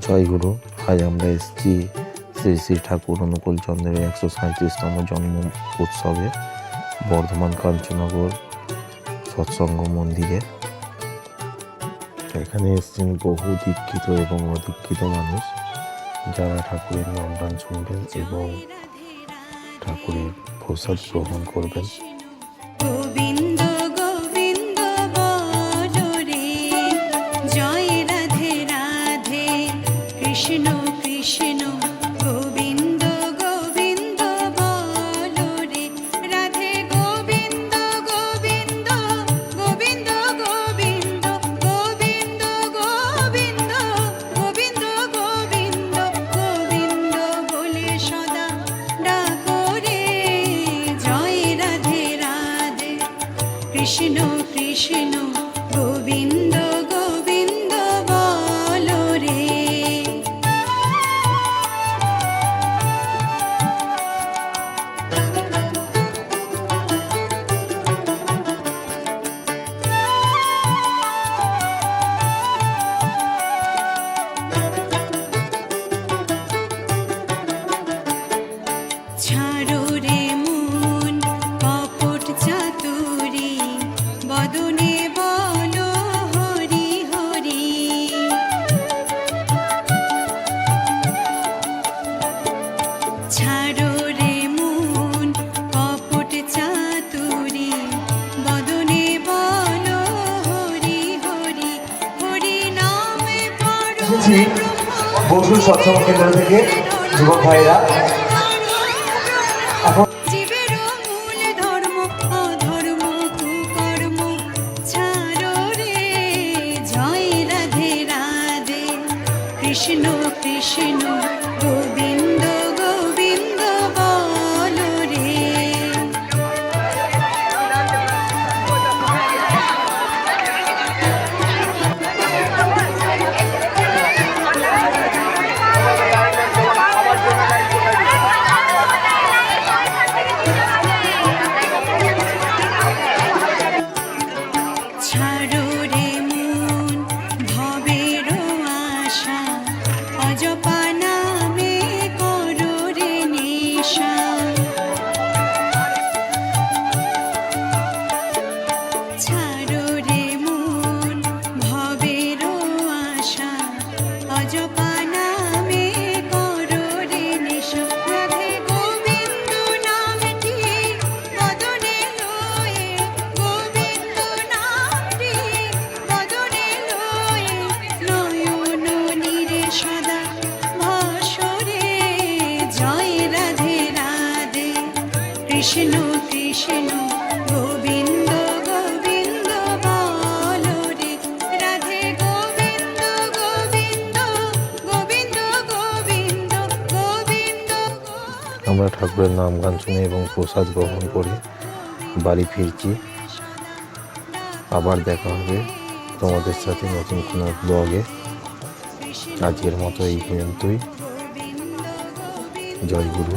জয়গুরু। আজ আমরা এসেছি শ্রী শ্রী ঠাকুর অনুকূল চন্দ্রের 137তম জন্ম উৎসবে বর্ধমান কাঞ্চননগর সৎসঙ্গ মন্দিরে। এখানে এসেছেন বহু দীক্ষিত এবং অদীক্ষিত মানুষ, যারা ঠাকুরের নামগান শুনবেন এবং ঠাকুরের প্রসাদ গ্রহণ করবেন। কৃষ্ণ কৃষ্ণ গোবিন্দ গোবিন্দ বল রে, রাধে গোবিন্দ গোবিন্দ গোবিন্দ গোবিন্দ গোবিন্দ গোবিন্দ গোবিন্দ গোবিন্দ গোবিন্দ বলে সদা ডাকো রে, জয় রাধে রাধে। কৃষ্ণ কৃষ্ণ গোবিন্দ গোবিন্দ বল রে। ছাড়ো রে মন কপট চাতুরি, বদনে বলো হরি হরি। ছাড়ো রে মন কপট চাতুরি, বদনে বলো হরি হরি। হরি নামে পড়ো বন্ধু সৎসঙ্গ কেন্দ্র থেকে যুবক ভাইরা জীবের মূল ধর্ম অধর্ম কুকর্ম ছাড়ো রে, জয় রাধে রাধে। কৃষ্ণ কৃষ্ণ গোবিন্দ গোবিন্দ বল রে। ছাড়ো রে মন ভবের আশা, অজপা নামে করো রে নেশা। ছাড়ো রে মন ভবের আশা, অজপা নামে করো রে নেশা। রাধে গোবিন্দ নামটি বদনে লয়ে, গোবিন্দ নামটি বদনে লয়ে, নয়ন নীরে সদা ভাসরে, জয় রাধে রাধে। কৃষ্ণ কৃষ্ণ গোবিন্দ গোবিন্দ বল রে, রাধে গোবিন্দ গোবিন্দ গোবিন্দ গোবিন্দ গোবিন্দ। আমরা ঠাকুরের নাম গান শুনে এবং প্রসাদ গ্রহণ করে বাড়ি ফিরছি। আবার দেখা হবে তোমাদের সাথে নতুন কোনো ব্লগে। আজকের মতো এই পর্যন্তই। জয় গুরু।